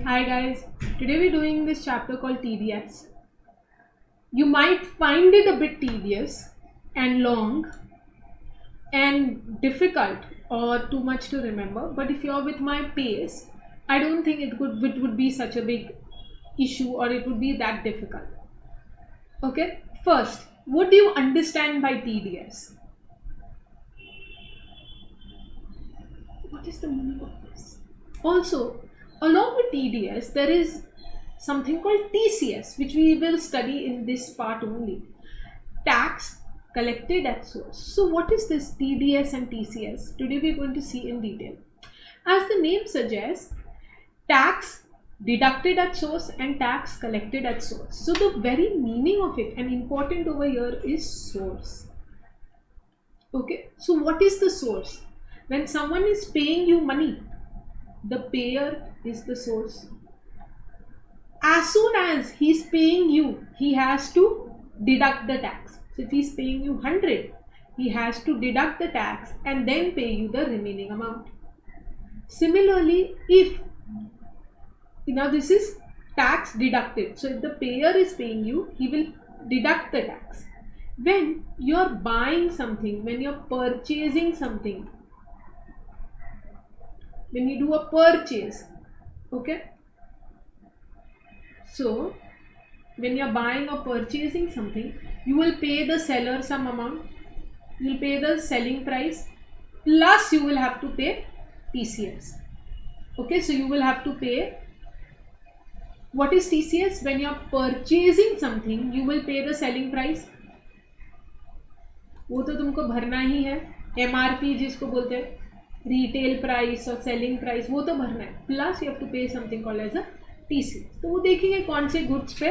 Hi guys, today we're doing this chapter called TDS. You might find it a bit tedious and long and difficult or too much to remember, but if you're with my pace, I don't think it would be such a big issue or it would be that difficult. Okay, first, what do you understand by TDS? What is the meaning of this? Also, along with TDS, there is something called TCS, which we will study in this part only. Tax collected at source. So, what is this TDS and TCS? Today we are going to see in detail. As the name suggests, tax deducted at source and tax collected at source. So, the very meaning of it and important over here is source. Okay, so what is the source? When someone is paying you money, the payer is the source. As soon as he's paying you, he has to deduct the tax. So if he's paying you 100, he has to deduct the tax and then pay you the remaining amount. Similarly, if now this is tax deducted, so if the payer is paying you, he will deduct the tax. When you're buying something, when you're purchasing something, when you do a purchase, okay, so when you're buying or purchasing something, you will pay the seller some amount, you will pay the selling price, plus you will have to pay TCS. Okay, so you will have to pay, what is TCS? When you're purchasing something, you will pay the selling price. वो तो तुमको भरना ही है. MRP जिसको बोलते हैं, retail price और selling price, वो तो भरना है. Plus you have to pay something called as a TCS. तो वो देखेंगे कौन से गुड्स पे.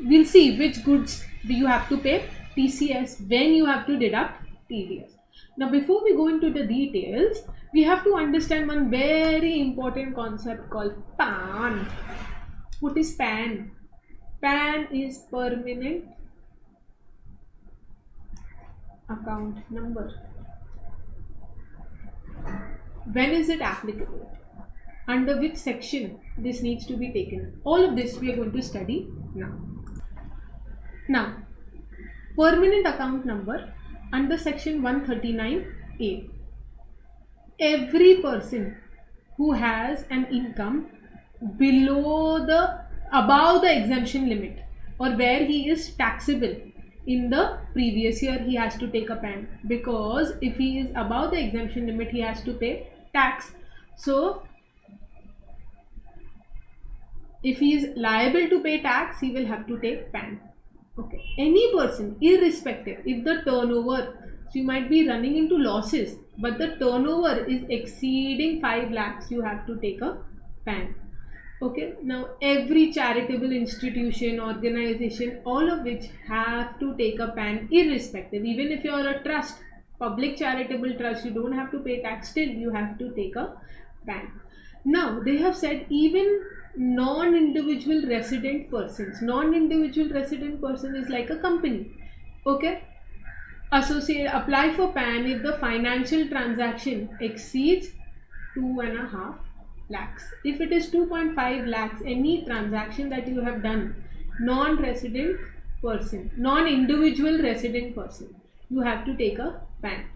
We'll see which goods do you have to pay TCS when you have to deduct TDS. Now before we go into the details, we have to understand one very important concept called PAN. What is PAN? PAN is permanent account number. When is it applicable? Under which section this needs to be taken? All of this we are going to study now. Now, permanent account number under section 139A. Every person who has an income above the exemption limit or where he is taxable in the previous year, he has to take a PAN, because if he is above the exemption limit, he has to pay tax. So if he is liable to pay tax, he will have to take PAN. Okay, any person, irrespective, if the turnover, so you might be running into losses, but the turnover is exceeding 5 lakhs, you have to take a PAN. Okay, now every charitable institution, organization, all of which have to take a PAN irrespective. Even if you are a trust, public charitable trust, you don't have to pay tax, still you have to take a PAN. Now they have said even non-individual resident persons. Non-individual resident person is like a company. Okay, apply for PAN if the financial transaction exceeds 2.5 lakhs. If it is 2.5 lakhs, any transaction that you have done, non-resident person, non-individual resident person, you have to take a PAN.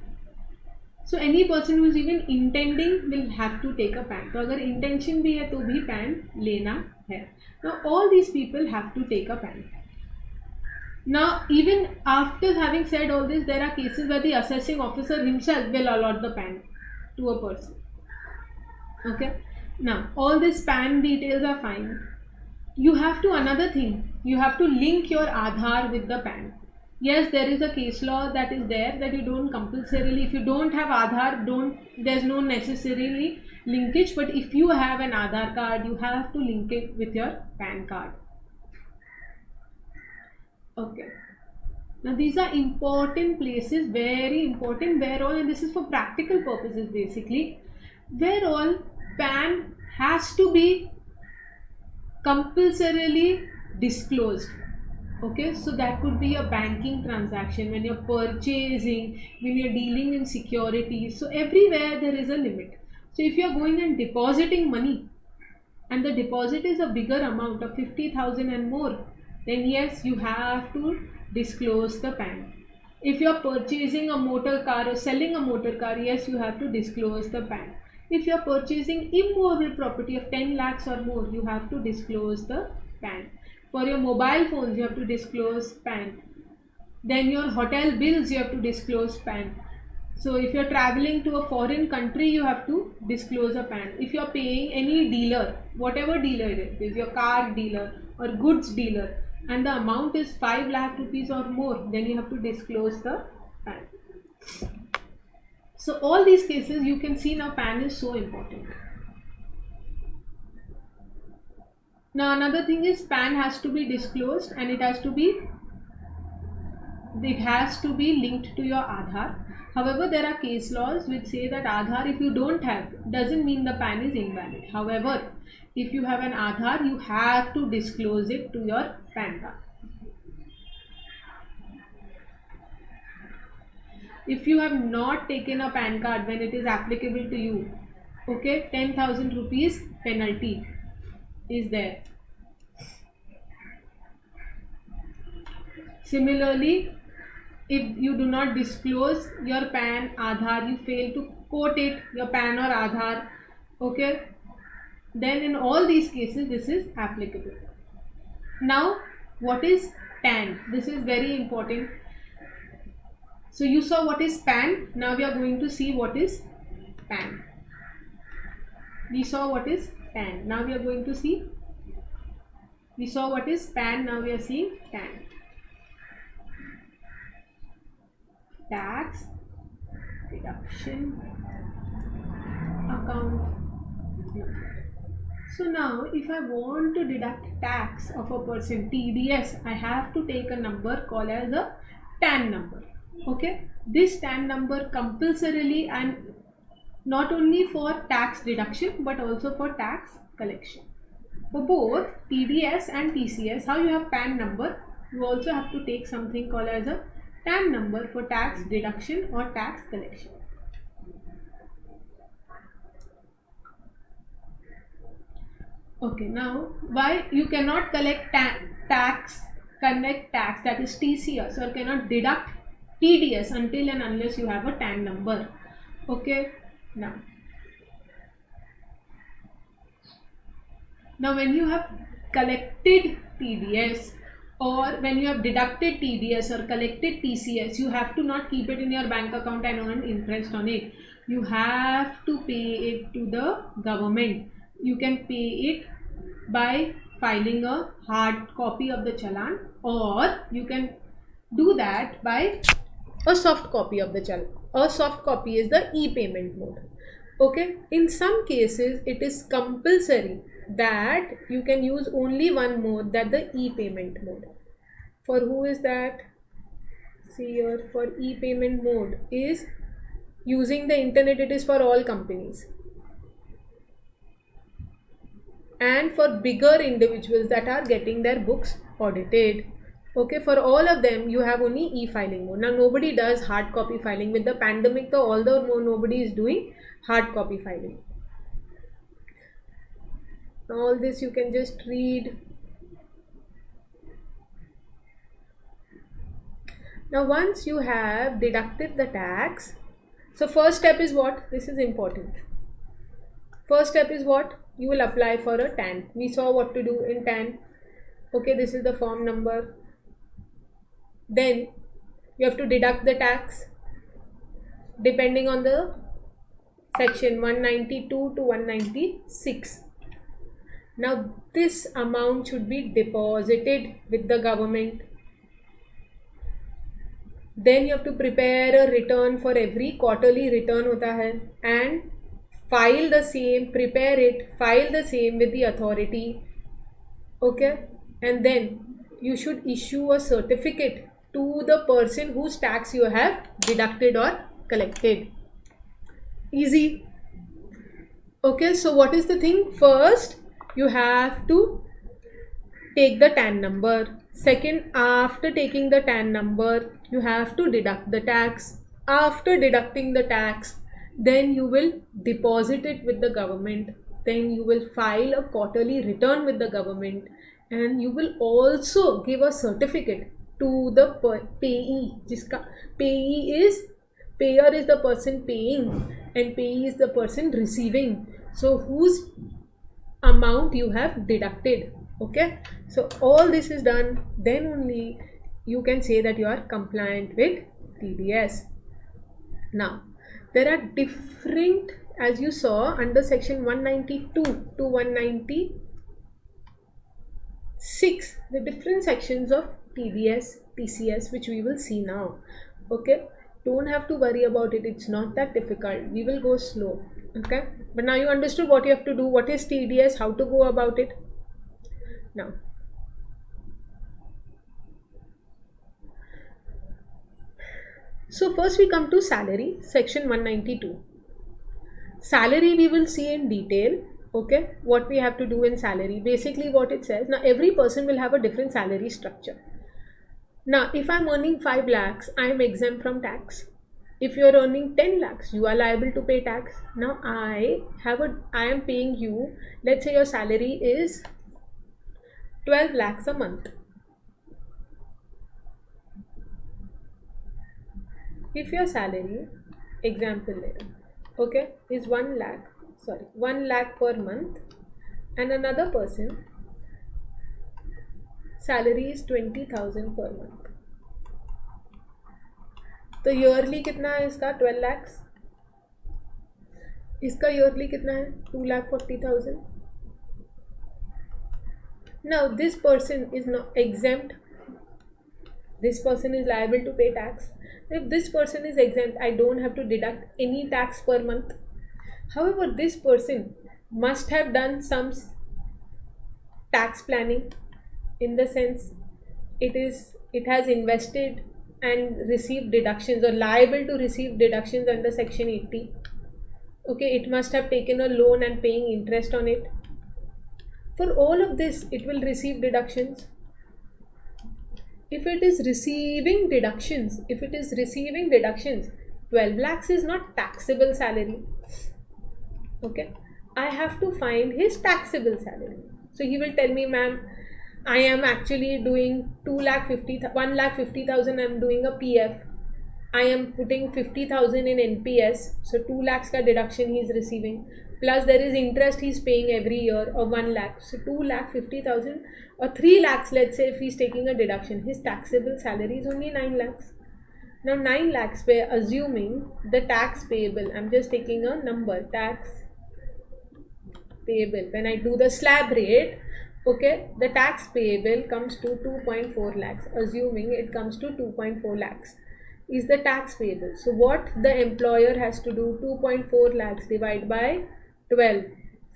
So any person who is even intending will have to take a PAN. तो अगर intention भी है तो भी PAN लेना है. Now all these people have to take a PAN. Now even after having said all this, there are cases where the assessing officer himself will allot the PAN to a person. Okay. Now all these PAN details are fine. You have to, another thing, you have to link your Aadhaar with the PAN. Yes, there is a case law that is there that you don't compulsorily, if you don't have Aadhaar, there's no necessarily linkage, but if you have an Aadhaar card, you have to link it with your PAN card. Okay. Now these are important places, very important, where all, and this is for practical purposes basically, where all PAN has to be compulsorily disclosed. Okay, so that could be a banking transaction, when you're purchasing, when you're dealing in securities. So everywhere there is a limit. So if you're going and depositing money, and the deposit is a bigger amount of 50,000 and more, then yes, you have to disclose the PAN. If you are purchasing a motor car or selling a motor car, yes, you have to disclose the PAN. If you are purchasing immovable property of 10 lakhs or more, you have to disclose the PAN. For your mobile phones, you have to disclose PAN. Then your hotel bills, you have to disclose PAN. So if you're traveling to a foreign country, you have to disclose a PAN. If you're paying any dealer, whatever dealer it is, your car dealer or goods dealer, and the amount is 5 lakh rupees or more, then you have to disclose the PAN. So all these cases you can see now PAN is so important. Now another thing is PAN has to be disclosed and it has to be linked to your Aadhaar. However, there are case laws which say that Aadhaar, if you don't have, doesn't mean the PAN is invalid. However, if you have an Aadhaar, you have to disclose it to your PAN card. If you have not taken a PAN card when it is applicable to you, okay, 10,000 rupees penalty is there. Similarly, if you do not disclose your PAN, Aadhaar, you fail to quote it, your PAN or Aadhaar, okay, then in all these cases this is applicable. Now, what is TAN? This is very important. So you saw what is PAN. Now we are going to see what is PAN. We saw what is TAN. Now we are going to see. We saw what is PAN. Now we are seeing TAN. Tax deduction account number. So now if I want to deduct tax of a person, TDS, I have to take a number called as a TAN number. Okay, this TAN number compulsorily, and not only for tax deduction but also for tax collection. For both TDS and TCS, how you have PAN number, you also have to take something called as a TAN number for tax deduction or tax collection. Okay, now why you cannot collect tax, that is TCS, or cannot deduct TDS until and unless you have a TAN number. Okay, now when you have collected TDS or when you have deducted TDS or collected TCS, you have to not keep it in your bank account and earn interest on it. You have to pay it to the government. You can pay it by filing a hard copy of the challan, or you can do that by a soft copy of the challan. A soft copy is the e-payment mode. Okay, in some cases it is compulsory that you can use only one mode, that the e-payment mode. For who is that? See here, for e-payment mode is using the internet. It is for all companies and for bigger individuals that are getting their books audited. Okay, for all of them you have only e-filing mode. Now nobody does hard copy filing. With the pandemic, although nobody is doing hard copy filing. All this you can just read. Now once you have deducted the tax, so first step is what? This is important. First step is what? You will apply for a TAN. We saw what to do in TAN. Okay, this is the form number. Then you have to deduct the tax depending on the section 192 to 196. Now this amount should be deposited with the government. Then you have to prepare a return for every quarterly return hota hai, and file the same, prepare it, file the same with the authority. Okay, and then you should issue a certificate to the person whose tax you have deducted or collected. Easy. Okay, so what is the thing? First, you have to take the TAN number. Second, after taking the TAN number, you have to deduct the tax. After deducting the tax, then you will deposit it with the government. then you will file a quarterly return with the government, and you will also give a certificate to the payee. Jiska payee is, payer is the person paying and payee is the person receiving, so whose amount you have deducted. Okay, so all this is done, then only you can say that you are compliant with TDS. Now there are different, as you saw, under section 192 to 196, the different sections of TDS, TCS, which we will see now. Okay, don't have to worry about it, it's not that difficult, we will go slow. Okay, but now you understood what you have to do, what is TDS, how to go about it. Now so first we come to salary, section 192. Salary we will see in detail. Okay, what we have to do in salary, basically what it says. Now every person will have a different salary structure. Now if I'm earning 5 lakhs, I am exempt from tax. If you are earning 10 lakhs, you are liable to pay tax. Now I am paying you, let's say your salary is 12 lakhs a month. If your salary, example, okay, is 1 lakh per month, and another person salary is 20,000 per month, तो yearly कितना है इसका 12 lakhs, इसका yearly कितना है 2,40,000. Now this person is not exempt, this person is liable to pay tax. If this person is exempt, I don't have to deduct any tax per month. However, this person must have done some tax planning, in the sense it has invested and received deductions, or liable to receive deductions under section 80. Okay, it must have taken a loan and paying interest on it. For all of this, it will receive deductions. If it is receiving deductions, 12 lakhs is not taxable salary. Okay, I have to find his taxable salary. So he will tell me, ma'am, I am actually doing 1,50,000, I am doing a PF. I am putting 50,000 in NPS, so 2 lakhs ka deduction he is receiving. Plus there is interest he is paying every year of 1 lakh. So 2,50,000 or 3 lakhs, let's say, if he is taking a deduction, his taxable salary is only 9 lakhs. Now 9 lakhs, we are assuming the tax payable, I'm just taking a number, tax payable. When I do the slab rate, okay, the tax payable comes to 2.4 lakhs, assuming it comes to 2.4 lakhs is the tax payable. So what the employer has to do, 2.4 lakhs divided by 12,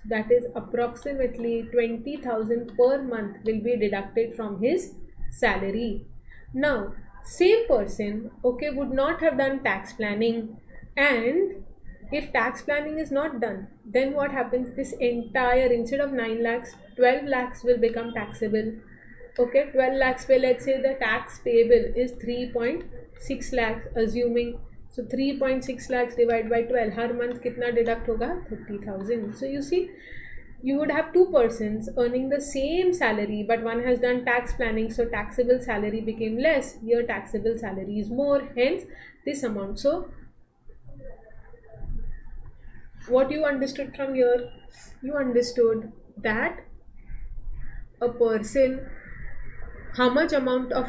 that is approximately 20,000 per month will be deducted from his salary. Now same person, okay, would not have done tax planning, and if tax planning is not done, then what happens, this entire, instead of 9 lakhs, 12 lakhs will become taxable. Okay, 12 lakhs where, let's say, the tax payable is 3.6 lakhs, assuming. So 3.6 lakhs divided by 12, her month कितना deduct होगा, 30,000. So you see, you would have two persons earning the same salary, but one has done tax planning, so taxable salary became less. Here taxable salary is more, hence this amount. So what you understood from here, you understood that a person, how much amount of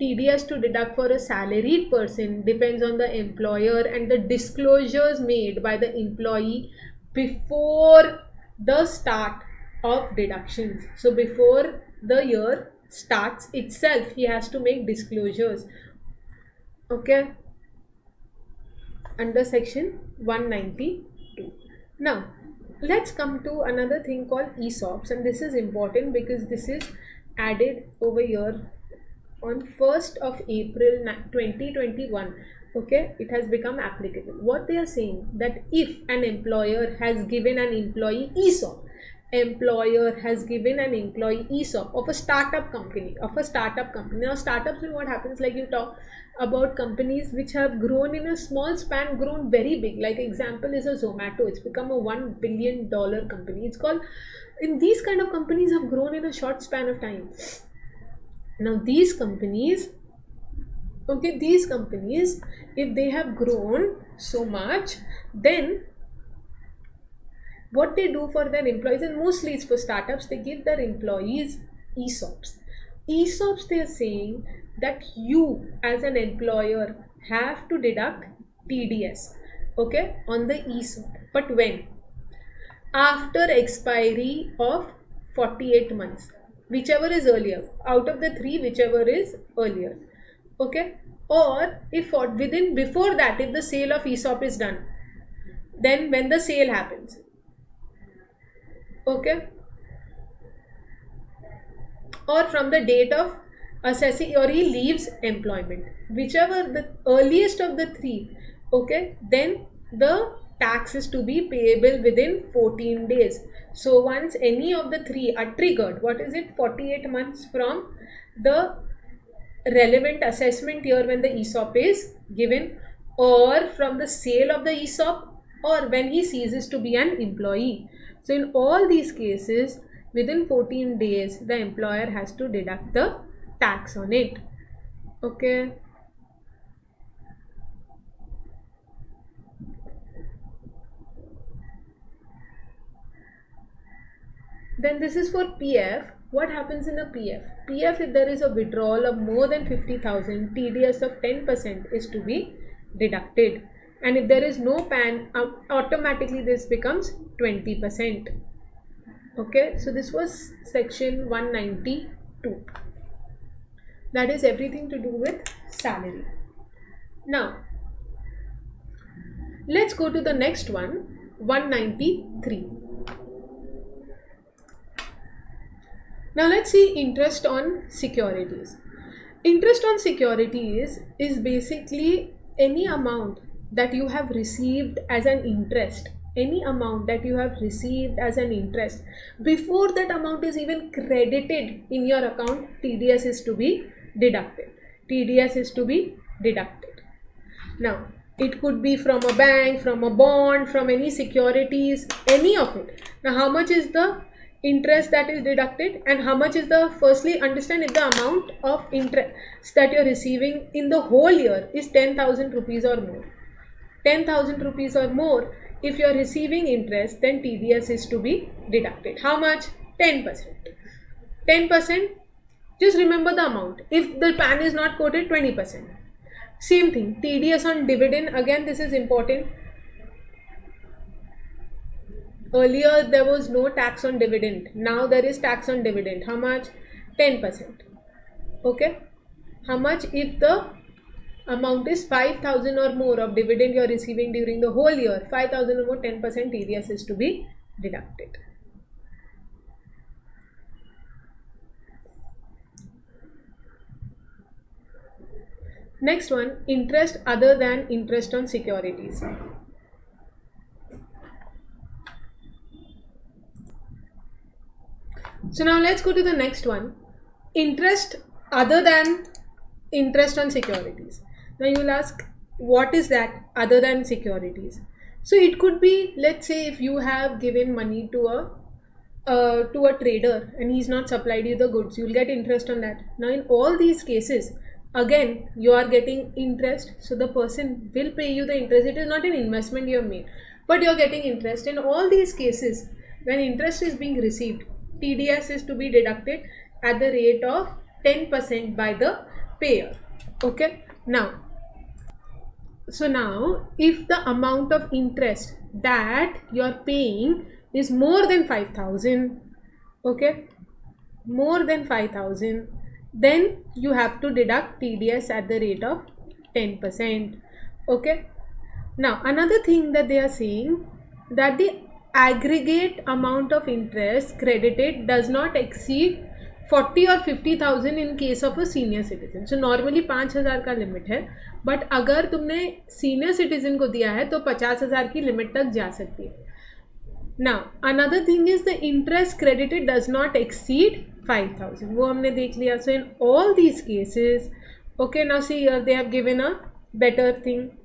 TDS to deduct for a salaried person depends on the employer and the disclosures made by the employee before the start of deductions. So before the year starts itself, he has to make disclosures. Okay, under section 192. Now let's come to another thing called ESOPs, and this is important because this is added over here on 1st of April 2021. Okay, it has become applicable. What they are saying, that if an employer has given an employee ESOP employer has given an employee ESOP of a startup company. Now startups, what happens, like you talk about companies which have grown in a small span, grown very big. Like example is a Zomato. It's become a $1 billion company. It's called, in these kind of companies have grown in a short span of time. Now these companies, if they have grown so much, then what they do for their employees, and mostly it's for startups, they give their employees ESOPs. ESOPs, they are saying that you as an employer have to deduct TDS, okay, on the ESOP. But when? After expiry of 48 months, whichever is earlier. Out of the three, whichever is earlier, okay. Or if before that, if the sale of ESOP is done, then when the sale happens, okay, or from the date of assessing, or he leaves employment, whichever the earliest of the three, okay, then the tax is to be payable within 14 days. So once any of the three are triggered, what is it, 48 months from the relevant assessment year when the ESOP is given, or from the sale of the ESOP, or when he ceases to be an employee. So in all these cases, within 14 days, the employer has to deduct the tax on it. Okay. Then this is for PF. What happens in a PF? PF, if there is a withdrawal of more than 50,000, TDS of 10% is to be deducted. And if there is no PAN, automatically this becomes 20%. Okay, so this was section 192. That is everything to do with salary. Now, let's go to the next one, 193. Now let's see interest on securities. Interest on securities is basically any amount that you have received as an interest, before that amount is even credited in your account, TDS is to be deducted. Now, it could be from a bank, from a bond, from any securities, any of it. Now, how much is the interest that is deducted, and how much is the, firstly understand if the amount of interest that you're receiving in the whole year is 10,000 rupees or more. 10,000 rupees or more, if you're receiving interest, then TDS is to be deducted. How much? 10%. 10%, just remember the amount. If the PAN is not quoted, 20%. Same thing, TDS on dividend, again this is important. Earlier there was no tax on dividend, now there is tax on dividend. How much? 10%. Okay, how much if the amount is 5,000 or more of dividend you are receiving during the whole year, 5,000 or more, 10% TDS is to be deducted. Next one, interest other than interest on securities. So now let's go to the next one, interest other than interest on securities. Now you will ask, what is that other than securities? So it could be, let's say if you have given money to a trader and he's not supplied you the goods, you will get interest on that. Now in all these cases, again you are getting interest, so the person will pay you the interest. It is not an investment you have made, but you are getting interest. In all these cases, when interest is being received, TDS is to be deducted at the rate of 10% by the payer. Okay, now, so now if the amount of interest that you are paying is more than 5,000, okay, more than 5,000, then you have to deduct TDS at the rate of 10%. Okay, now another thing that they are saying, that the aggregate amount of interest credited does not exceed 40 or 50,000 in case of a senior citizen. So normally 5,000 का limit है, but अगर तुमने senior citizen को दिया है तो 50,000 की limit तक जा सकती है. Now another thing is the interest credited does not exceed 5,000. वो हमने देख लिया. So in all these cases, okay, now see here they have given a better thing.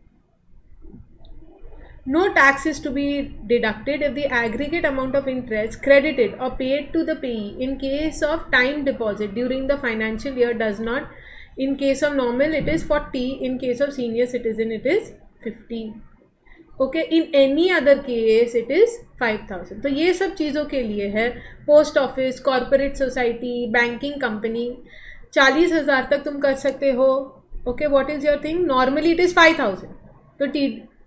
No tax is to be deducted if the aggregate amount of interest credited or paid to the payee in case of time deposit during the financial year does not. In case of normal it is 40. In case of senior citizen it is 50. Okay, in any other case it is 5,000. तो ये सब चीज़ों के लिए है. Post office, corporate society, banking company 40,000 तक तुम कर सकते हो. Okay, what is your thing? Normally it is 5,000, तो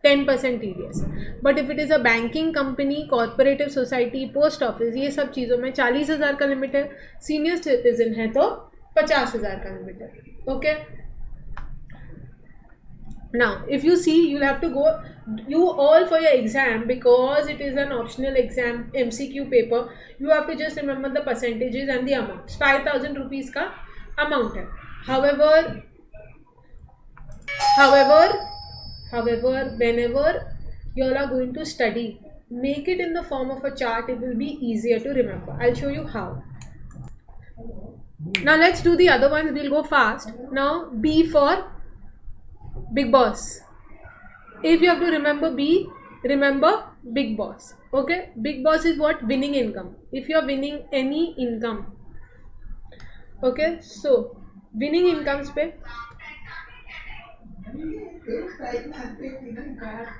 10% TDS. But if it is a banking company, corporative society, post office, ये सब चीज़ों में 40,000 का लिमिट है. सीनियर सिटीजन है तो 50,000 का लिमिट है. Okay, now if you see, you'll have to go, you all for your exam, because it is an optional exam MCQ paper, you have to just remember the percentages and the amounts. 5,000 rupees का amount है. However, whenever you all are going to study, make it in the form of a chart. It will be easier to remember. I'll show you how. Now let's do the other ones. We'll go fast. Now B for Big Boss. If you have to remember B, remember Big Boss. Okay, Big Boss is what? Winning income. If you are winning any income, okay, so winning incomes पे,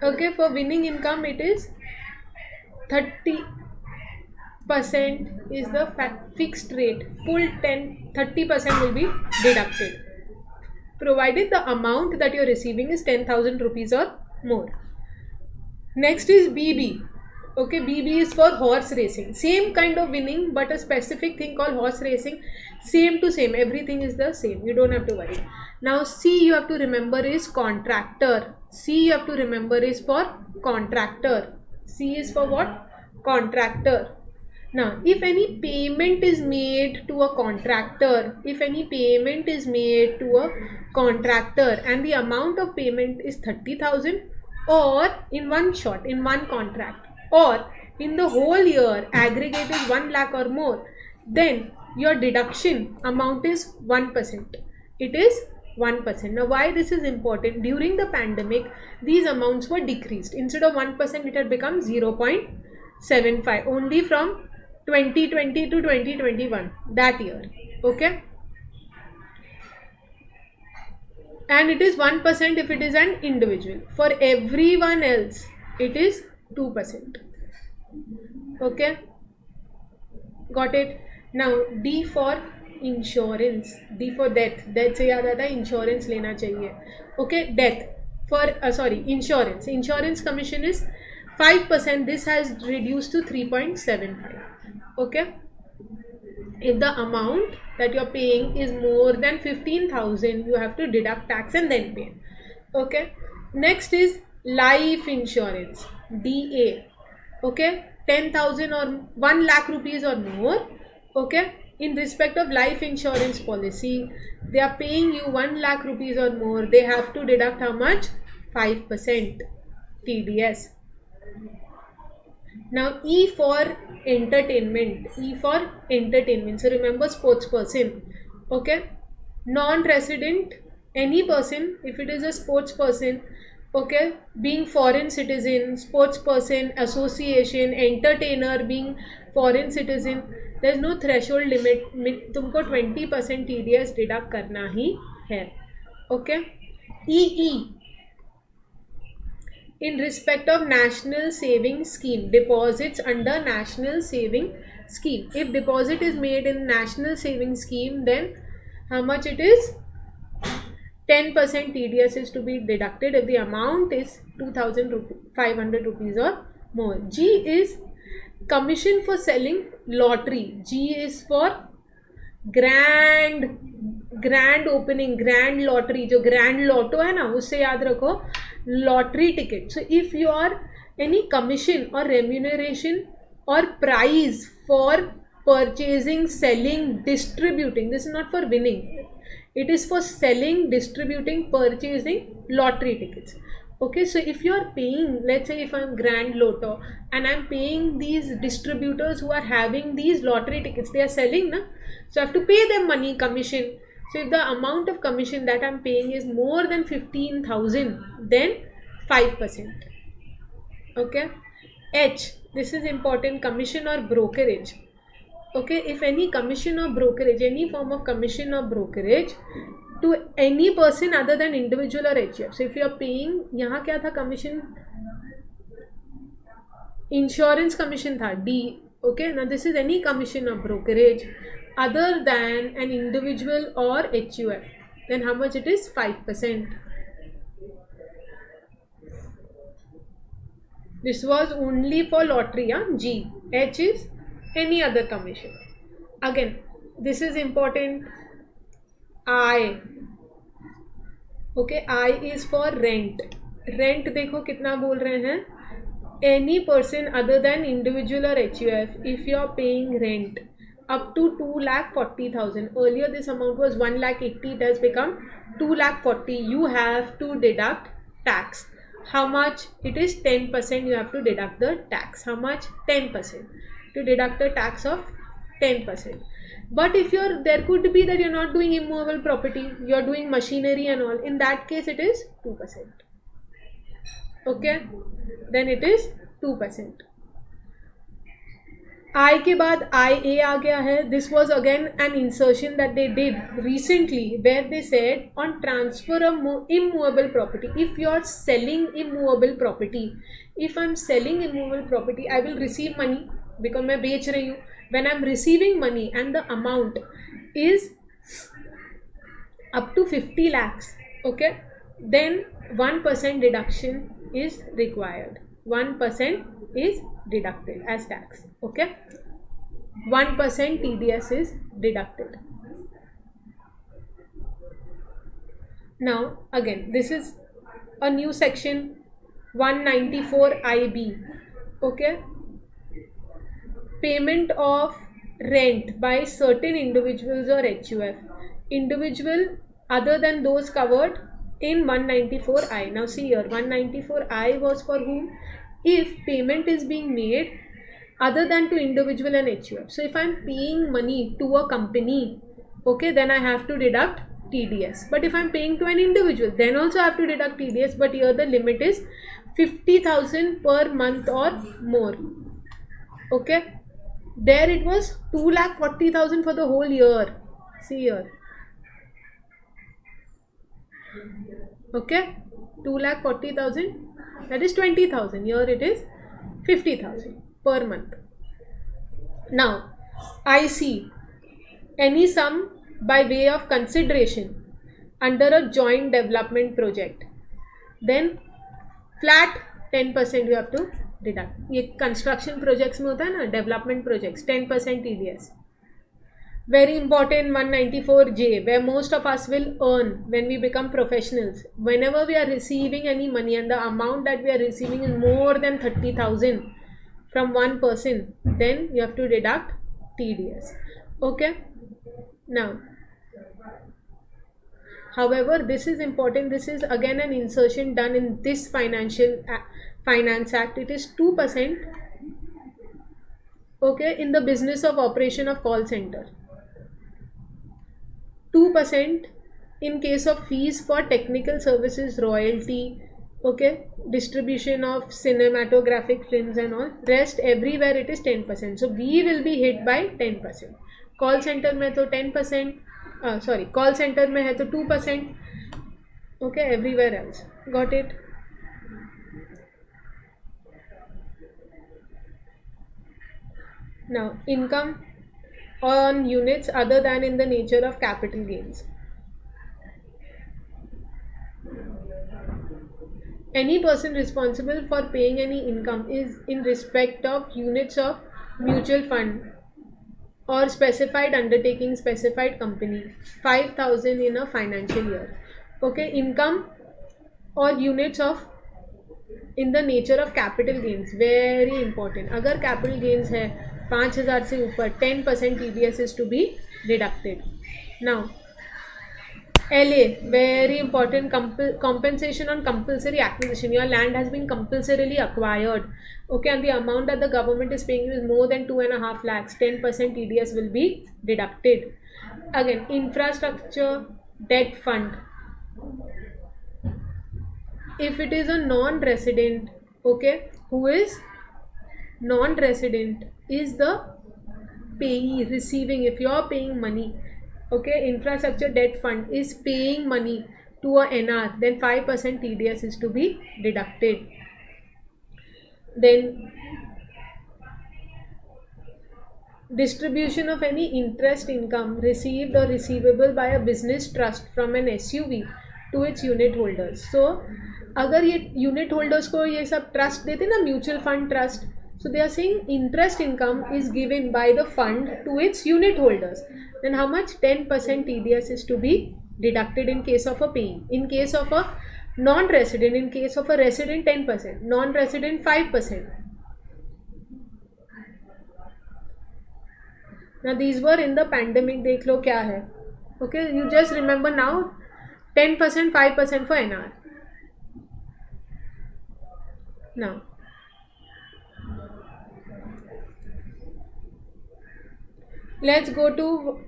okay, for winning income it is 30% is the fixed rate. Full 30% will be deducted, provided the amount that you are receiving is 10,000 rupees or more. Next is BB. Okay, BB is for horse racing. Same kind of winning, but a specific thing called horse racing. Same to same, everything is the same. You don't have to worry. Now C you have to remember is contractor. C you have to remember is for contractor. C is for what? Contractor. Now, if any payment is made to a contractor, and the amount of payment is 30,000, or in one shot, in one contract, or in the whole year aggregate is 1 lakh or more, then your deduction amount is 1%. It is 1%. Now, why this is important? During the pandemic, these amounts were decreased. Instead of 1%, it had become 0.75 only from 2020 to 2021, that year. Okay, and it is 1% if it is an individual. For everyone else it is 2%. Okay, got it? Now D for insurance. D for death. Death से याद आता है insurance लेना चाहिए. Okay, death for insurance commission is 5%. This has reduced to 3.75. Okay, if the amount that you're paying is more than 15,000, you have to deduct tax and then pay. Okay, next is life insurance, DA. Okay, 10,000 or 1 lakh rupees or more. Okay, in respect of life insurance policy, they are paying you 1 lakh rupees or more, they have to deduct how much? 5% TDS. Now E for entertainment. So remember sports person. Okay, non-resident, any person, if it is a sports person, okay, being foreign citizen, sports person, association, entertainer, being foreign citizen, there is no threshold limit. तुमको 20% TDS deduct करना ही है. Okay, EE, in respect of National Saving Scheme, deposits under National Saving Scheme. If deposit is made in National Saving Scheme, then how much it is? 10% TDS is to be deducted if the amount is 2,500 rupees or more. G is commission for selling lottery. G is for grand opening, grand lottery. जो grand lotto है ना, उससे याद रखो lottery ticket. So if you are any commission or remuneration or prize for purchasing, selling, distributing, this is not for winning, it is for selling, distributing, purchasing lottery tickets. Okay, so if you are paying, let's say if I'm Grand Lotto and I'm paying these distributors who are having these lottery tickets, they are selling, na? So I have to pay them money, commission. So if the amount of commission that I'm paying is more than 15,000, then 5%. Okay. H, this is important, commission or brokerage. Okay, if any commission or brokerage, any form of commission or brokerage to any person other than individual or HUF. So if you are paying, यहाँ क्या था commission? Insurance commission था D. Okay, now this is any commission or brokerage other than an individual or HUF. Then how much it is? 5%. This was only for lottery, yeah? G. H is any other commission. Again, this is important. I. Okay, I is for rent. Rent देखो कितना बोल रहे हैं? Any person other than individual or HUF, if you are paying rent up to 2,40,000. Earlier this amount was 1,80,000. It has become 2,40,000. You have to deduct tax. How much? It is 10%. You have to deduct the tax. How much? 10%. To deduct the tax of 10%. But if you're, there could be that you're not doing immovable property, you're doing machinery and all. In that case, it is 2%. Okay, then it is 2%. I के बाद IA आ गया है. This was again an insertion that they did recently where they said on transfer of immovable property. If you are selling immovable property, if I'm selling immovable property, I will receive money because मैं बेच रही हूँ. When I'm receiving money and the amount is up to 50 lakhs, okay, then 1% deduction is required. 1% is deducted as tax. Okay, 1% TDS is deducted. Now again, this is a new section 194 IB. Okay, payment of rent by certain individuals or HUF. Individual other than those covered in 194I. Now see here, 194I was for whom? If payment is being made other than to individual and HUF. So if I'm paying money to a company, okay, then I have to deduct TDS. But if I'm paying to an individual, then also I have to deduct TDS. But here the limit is 50,000 per month or more. Okay, there it was 2,40,000 for the whole year. See here. Okay, 2,40,000, that is 20,000. Here it is 50,000 per month. Now IC, any sum by way of consideration under a joint development project, then flat 10% you have to deduct. ये construction projects में होता है ना, development projects, 10% TDS. Very important 194J, where most of us will earn when we become professionals. Whenever we are receiving any money and the amount that we are receiving is more than 30,000 from one person, then you have to deduct TDS. Okay. Now, however, this is important. This is again an insertion done in this Finance Act. It is 2%. Okay, in the business of operation of call center. 2% in case of fees for technical services, royalty, okay, distribution of cinematographic films and all. Rest everywhere it is 10%. So we will be hit by 10%. Call center में तो 10%, call center में है तो 2%. Okay, everywhere else. Got it? Now income on units other than in the nature of capital gains. Any person responsible for paying any income is in respect of units of mutual fund or specified undertaking, specified company, 5,000 in a financial year. Okay, income or units of in the nature of capital gains, very important. अगर capital gains है 5,000 से ऊपर, 10% TDS is to be deducted. Now LA, very important, compensation on compulsory acquisition. Your land has been compulsorily acquired. Okay, and the amount that the government is paying you is more than 2.5 lakhs. 10% TDS will be deducted. Again, infrastructure debt fund. If it is a non-resident, okay, who is non-resident is the payee receiving. If you are paying money, okay, infrastructure debt fund is paying money to a NR, then 5% TDS is to be deducted. Then distribution of any interest income received or receivable by a business trust from an SUV to its unit holders. So अगर ये unit holders को ये सब trust देते ना, mutual fund trust, so they are saying interest income is given by the fund to its unit holders. Then how much? 10% TDS is to be deducted in case of a payee. In case of a non-resident, in case of a resident 10%, non-resident 5%. Now these were in the pandemic. देख लो क्या है. Okay, you just remember now 10%, 5% for NR. Now let's go to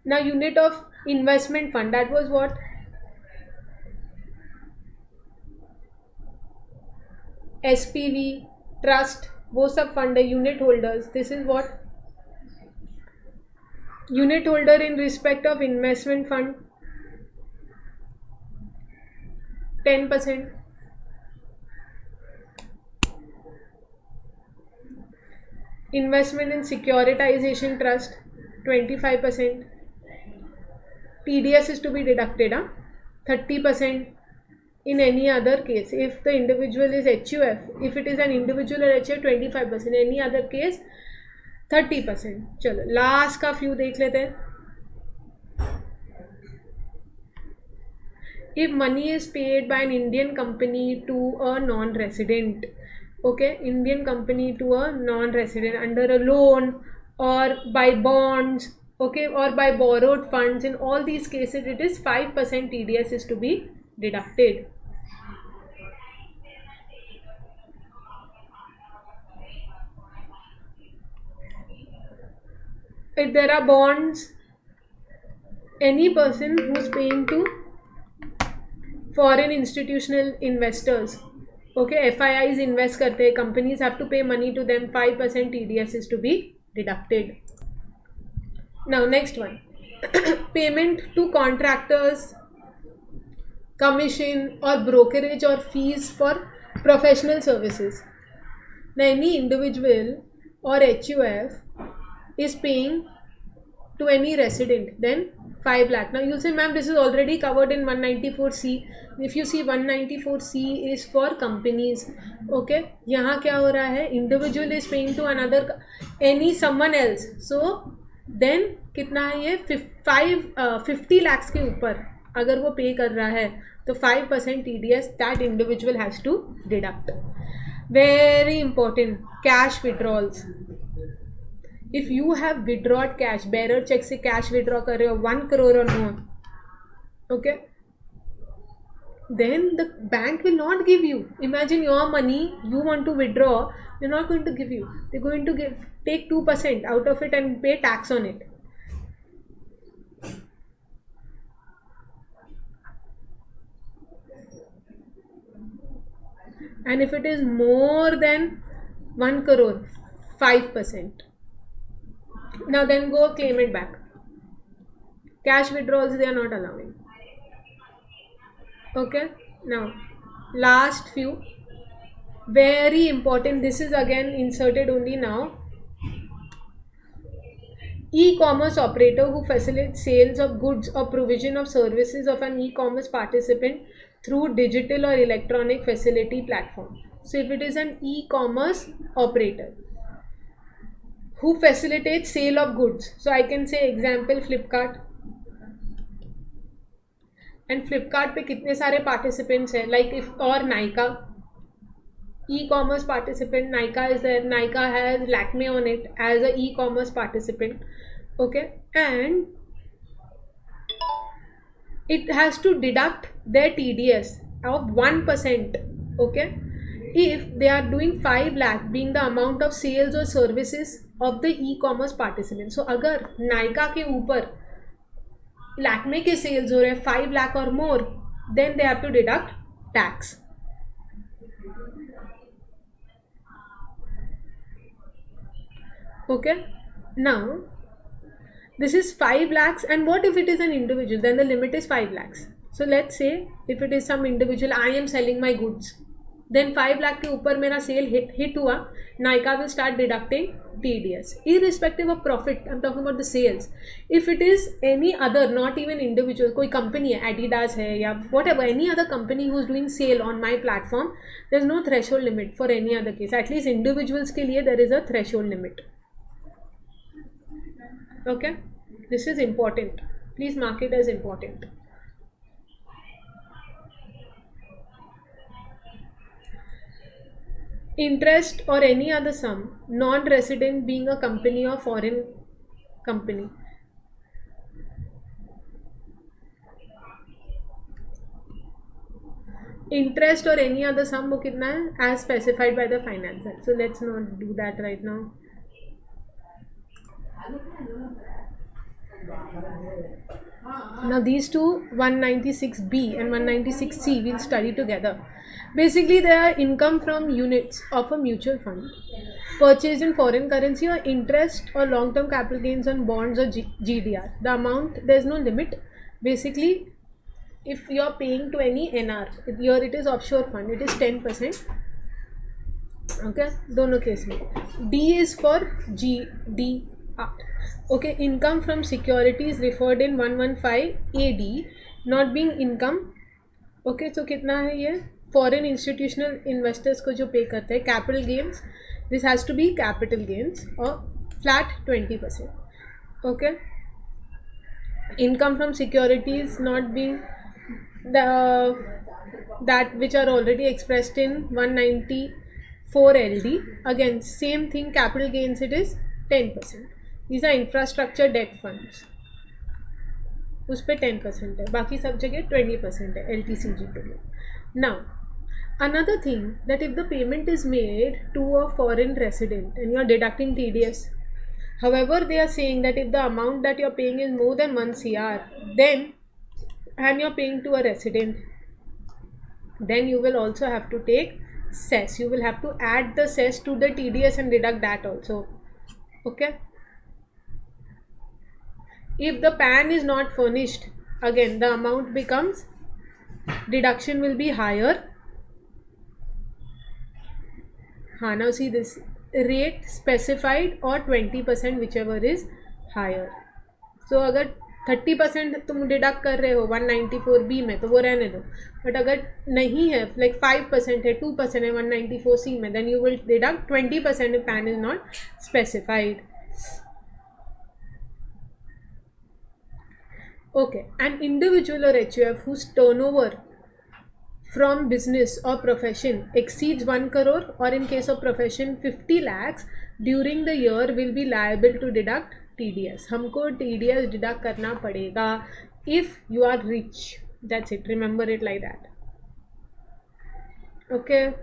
now unit of investment fund. That was what? SPV, trust, वो सब fund है. Unit holders, this is what? Unit holder in respect of investment fund 10%. Investment in securitization trust 25%. TDS is to be deducted, 30% in any other case. If the individual is HUF, if it is an individual or HUF 25%, any other case 30%. चलो last का few देख लेते हैं. If money is paid by an Indian company to a non-resident, okay, Indian company to a non-resident under a loan or by bonds, okay, or by borrowed funds, in all these cases it is 5% TDS is to be deducted. If there are bonds, any person who is paying to foreign institutional investors, okay, FIIs invest करते हैं, companies have to pay money to them, 5% TDS is to be deducted. Now next one, payment to contractors, commission or brokerage or fees for professional services. Now any individual or HUF is paying to any resident, then 5 lakh. Now you'll say, ma'am, this is already covered in 194C. If you see 194C is for companies. Okay, यहाँ क्या हो रहा है? Individual is paying to another any someone else. So then कितना है ये? 50 lakhs के ऊपर अगर वो पे कर रहा है तो 5% TDS that individual has to deduct. Very important, cash withdrawals. If you have withdrawn cash, bearer check से cash withdraw कर रहे हो 1 crore or more, okay, then the bank will not give you. Imagine your money you want to withdraw, they're not going to give you. They're going to take 2% out of it and pay tax on it. And if it is more than 1 crore, 5%. Now then go claim it back. Cash withdrawals they are not allowing. Okay, now last few, very important, this is again inserted only now. E-commerce operator who facilitates sales of goods or provision of services of an e-commerce participant through digital or electronic facility platform. So if it is an e-commerce operator who facilitates sale of goods, so I can say example Flipkart, and Flipkart पे कितने सारे participants हैं, like if or Nykaa, e-commerce participant, Nykaa is there, Nykaa has Lakme on it as a e-commerce participant. Okay, and it has to deduct their TDS of 1%. Okay, if they are doing 5 lakh being the amount of sales or services of the e-commerce participant. So अगर नायका के ऊपर लैक्मे के sales हो रहे हैं 5 लाख और more, then they have to deduct tax. Okay, now this is 5 lakhs, and what if it is an individual? Then the limit is 5 lakhs. So let's say if it is some individual, I am selling my goods, then 5 lakh के ऊपर मेरा cell hit हुआ, Nykaa will start deducting TDS irrespective of profit. I'm talking about the sales. If it is any other, not even individual, कोई company है, Adidas है या whatever, any other company who is doing sale on my platform, there is no threshold limit for any other case. At least individuals के लिए there is a threshold limit. Okay, this is important. Please mark it as important. Interest or any other sum, non-resident being a company or foreign company. Interest or any other sum वो कितना है? As specified by the financer. So let's not do that right now. Now these two, 196B and 196C, we'll study together. Basically they are income from units of a mutual fund purchased in foreign currency, or interest or long-term capital gains on bonds or GDR. The amount, there is no limit. Basically if you are paying to any NR, here it is offshore fund, it is 10%. Okay, दोनों case में. D is for GDR. Okay, income from securities referred in 115 AD not being income. Okay, so कितना है ये? Foreign institutional investors को जो पे करते हैं, capital gains, this has to be capital gains or flat 20%. Okay, income from securities not being that which are already expressed in 194 LD. Again same thing, capital gains it is 10%. These are infrastructure debt funds, उस पर 10% है, बाकी सब जगह 20% है LTCG के लिए. Now another thing, that if the payment is made to a foreign resident and you are deducting TDS, however they are saying that if the amount that you are paying is more than 1 CR, then and you are paying to a resident, then you will also have to take cess. You will have to add the cess to the TDS and deduct that also. Okay, if the PAN is not furnished, again the amount becomes, deduction will be higher. Now see this rate specified or 20%, whichever is higher. So अगर 30% तुम deduct कर रहे हो 194B में तो वो रहने दो, बट अगर नहीं है, like 5% है, 2% है 194C में, then you will deduct 20% if PAN is not specified. Okay, an individual or HUF whose turnover from business or profession exceeds 1 crore, or in case of profession 50 lakhs during the year, will be liable to deduct TDS. हमको TDS deduct करना पड़ेगा if you are rich. That's it. Remember it like that. Okay.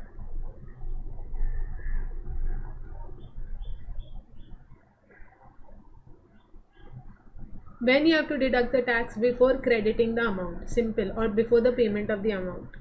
When you have to deduct the tax? Before crediting the amount, simple, or before the payment of the amount.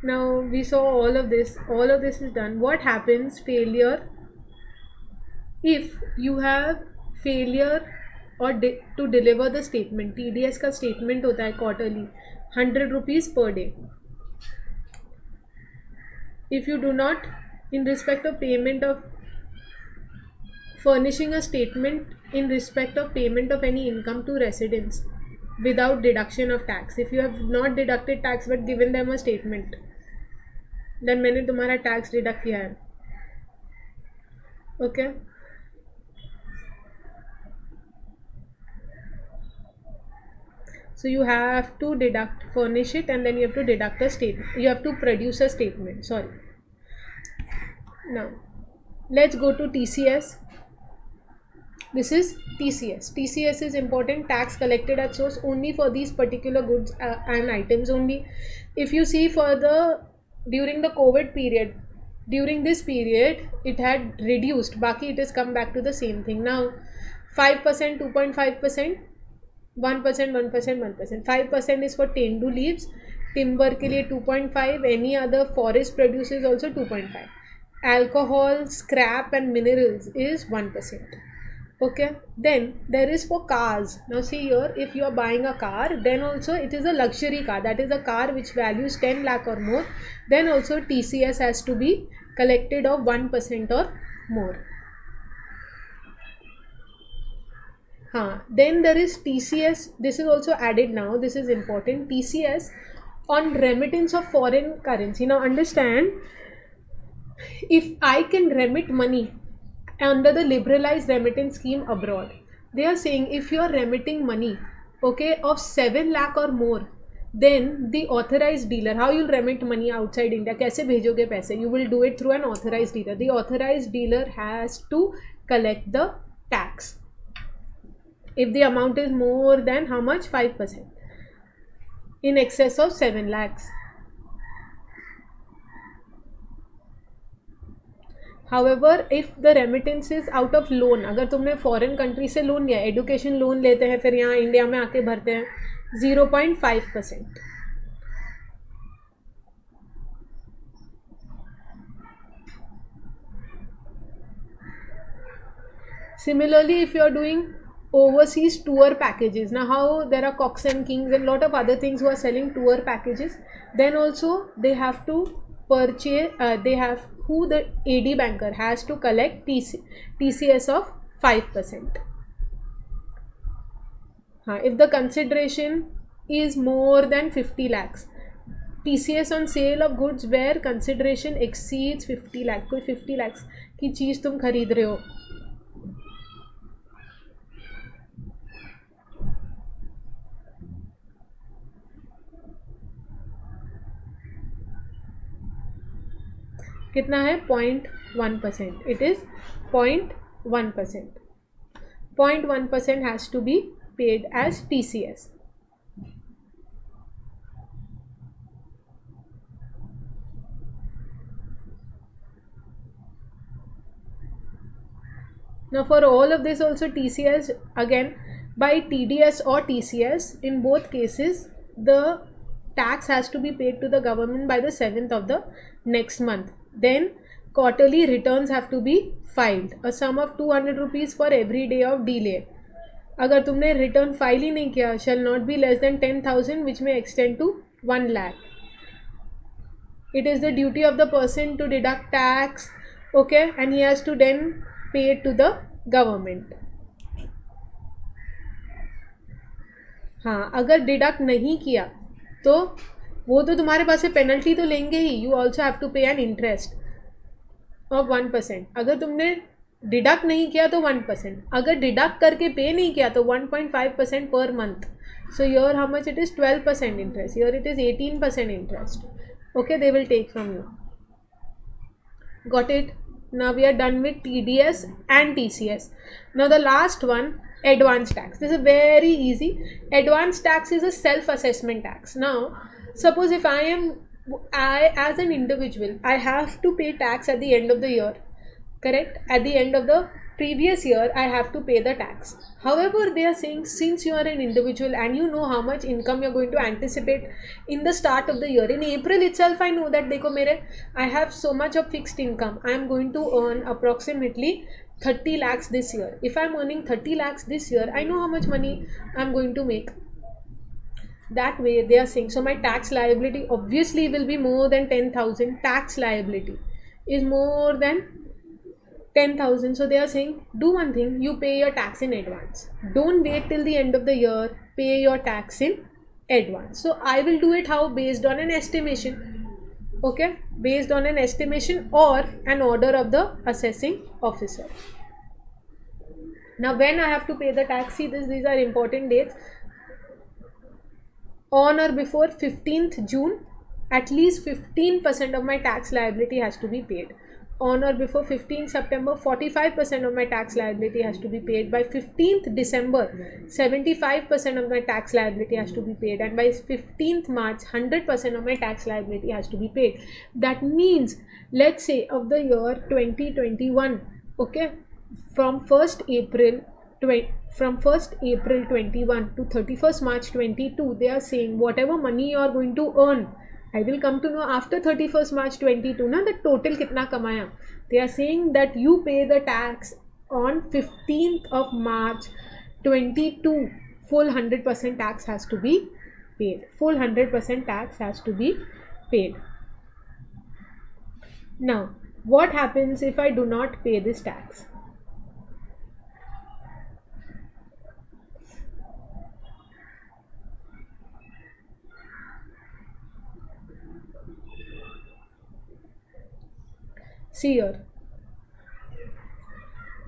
Now we saw all of this is done. What happens failure if you have failure or to deliver the statement? TDS का statement होता है quarterly, 100 rupees per day. If you do not, in respect of payment of furnishing a statement in respect of payment of any income to residents, without deduction of tax. If you have not deducted tax but given them a statement, then मैंने तुम्हारा tax deduct किया है. Okay. So you have to furnish it, and then you have to deduct a statement. You have to produce a statement. Sorry. Now, let's go to TCS. This is TCS. TCS is important, tax collected at source only for these particular goods and items only. If you see during the COVID period, during this period, it had reduced. Baki, it has come back to the same thing. Now, 5%, 2.5%, 1%, 1%, 1%. 5% is for tendu leaves. Timber ke liye 2.5. Any other forest produce is also 2.5. Alcohol, scrap and minerals is 1%. Okay, then there is for cars. Now see here, if you are buying a car, then also it is a luxury car, that is a car which values 10 lakh or more, then also TCS has to be collected of 1% or more. Then there is TCS. This is also added now. This is important. TCS on remittance of foreign currency. Now understand, if I can remit money under the liberalized remittance scheme abroad, they are saying if you are remitting money, okay, of 7 lakh or more, then the authorized dealer, how you'll remit money outside India, kaise bhejoge paise, you will do it through an authorized dealer. The authorized dealer has to collect the tax if the amount is more than how much? 5%, in excess of 7 lakhs. However, if the remittance is out of loan, अगर तुमने foreign country से loan लिया, education loan लेते हैं फिर यहाँ India में आके भरते हैं, 0.5%. Similarly, if you are doing overseas tour packages, now how there are Cox and Kings and lot of other things who are selling tour packages, then also they have to purchase, the AD banker has to collect TCS of 5%. If the consideration is more than 50 lakhs, TCS on sale of goods where consideration exceeds 50 lakhs. कोई 50 lakhs की चीज़ तुम खरीद रहे हो, कितना है? 0.1%. It is 0.1%. 0.1% has to be paid as TCS. Now for all of this also TCS, again by TDS or TCS, in both cases the tax has to be paid to the government by the 7th of the next month. Then quarterly returns have to be filed, a sum of 200 rupees for every day of delay. अगर तुमने return file ही नहीं किया, shall not be less than 10,000, which may extend to 1 lakh. It is the duty of the person to deduct tax, okay, and he has to then pay it to the government. अगर deduct नहीं किया तो वो तो तुम्हारे पास से penalty तो लेंगे ही. यू ऑल्सो हैव टू पे एन इंटरेस्ट ऑफ 1%. अगर तुमने डिडक्ट नहीं किया तो 1%. अगर डिडक्ट करके पे नहीं किया तो 1.5% पर month. So your how much it is? 12% interest. Your it is 18% interest. Okay, they will take from you. Got it? Now we are done with TDS and TCS. Now the last one, advance tax. This is very easy. Advance tax is a self-assessment tax. Now, suppose if I as an individual, I have to pay tax at the end of the year. Correct? At the end of the previous year, I have to pay the tax. However, they are saying since you are an individual and you know how much income you're going to anticipate in the start of the year. In April itself, I know that देखो मेरे I have so much of fixed income. I am going to earn approximately 30 lakhs this year. If I am earning 30 lakhs this year, I know how much money I am going to make. That way they are saying, so my tax liability obviously will be more than 10,000. Tax liability is more than 10,000. So they are saying, do one thing, you pay your tax in advance. Don't wait till the end of the year, pay your tax in advance. So I will do it how? Based on an estimation. Okay, based on an estimation or an order of the assessing officer. Now when I have to pay the tax, see this, these are important dates. On or before 15th June, at least 15% of my tax liability has to be paid. On or before 15th September, 45% of my tax liability has to be paid. By 15th December, 75% of my tax liability has to be paid. And by 15th March, 100% of my tax liability has to be paid. That means, let's say of the year 2021, okay, from 1st April 21 to 31st March 22, they are saying whatever money you are going to earn, I will come to know after 31st March 22, na, the total kitna kamaya. They are saying that you pay the tax on 15th of March 22. Full 100% tax has to be paid. Full 100% tax has to be paid. Now, what happens if I do not pay this tax? See here,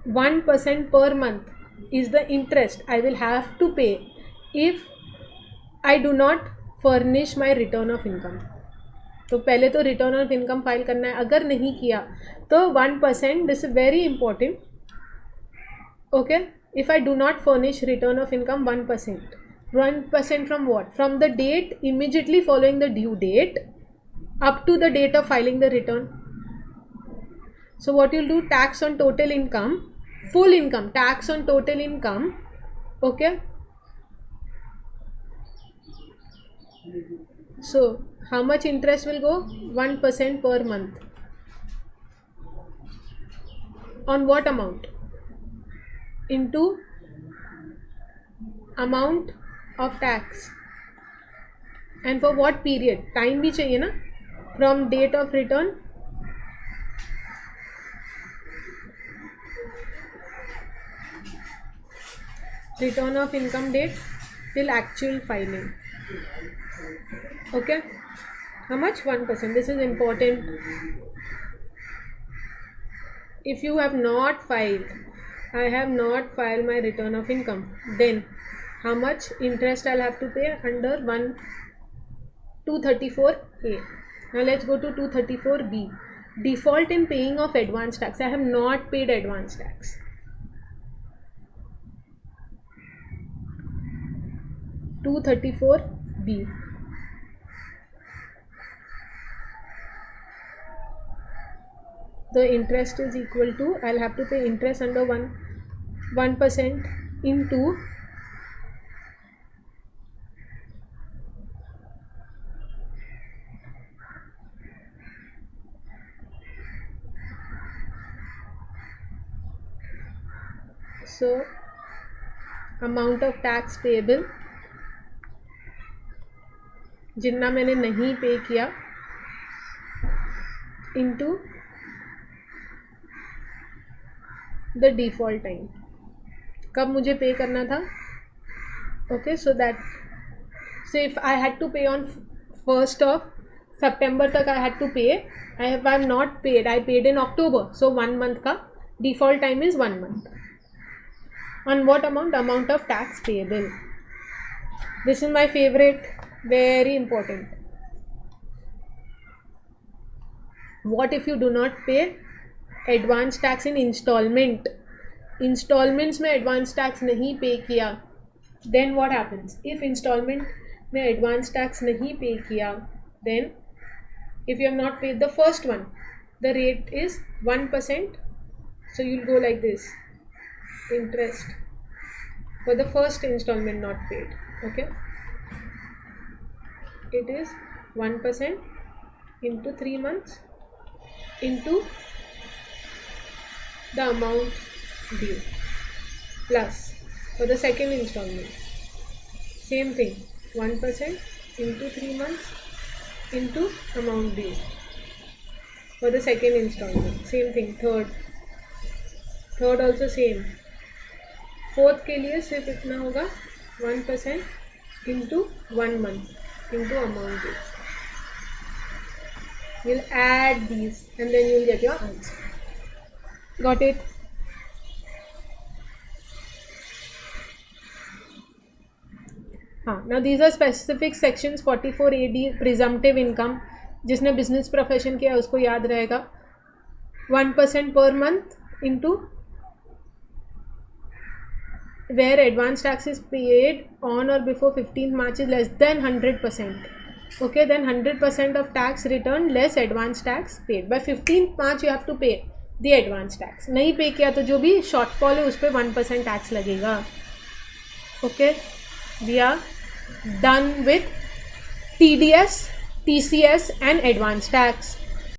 1% per month is the interest I will have to pay if I do not furnish my return of income. तो पहले तो return of income file करना है, अगर नहीं किया तो 1%, this is very important. Okay, if I do not furnish return of income 1%. 1% from what? From the date immediately following the due date up to the date of filing the return. So what you'll do, tax on total income, full income, tax on total income, okay. So how much interest will go? 1% per month. On what amount? Into amount of tax. And for what period? Time भी चाहिए ना? From date of return of income date till actual filing. Okay, how much? 1%. This is important. If you have not filed, I have not filed my return of income, then how much interest I'll have to pay under 234A. Now let's go to 234B. Default in paying of advance tax. I have not paid advance tax. (234B). The interest is equal to, I'll have to pay interest under 1% into so amount of tax payable जितना मैंने नहीं पे किया into the default time, कब मुझे पे करना था. Okay, so if I had to pay on 1st of September तक I had to pay, I have not paid, I paid in October, so 1 month का default time is 1 month. On what amount? Amount of tax payable. This is my favorite, very important. What if you do not pay advance tax in installment? Installments में advance tax नहीं pay किया, then what happens? If installment में advance tax नहीं pay किया, then if you have not paid the first one, the rate is 1%. So you'll go like this, interest for the first installment not paid. Okay, it is 1% into 3 months into the amount due, plus for the second installment same thing, 1% into 3 months into amount due for the second installment, same thing, third third also same, fourth के लिए सिर्फ इतना होगा 1% into 1 month into amount due. You'll add these and then you'll get your answer. Got it? Now these are specific sections. 44 AD presumptive income, जिसने business profession किया उसको याद रहेगा. 1% per month into where advance tax is paid on or before 15th March is less than 100%. Okay, then 100% of tax returned less advance tax paid. By 15th March you have to pay the advance tax. नहीं पे किया तो जो भी shortfall है उस पर 1% tax लगेगा. Okay, we are done with TDS, TCS and advance tax.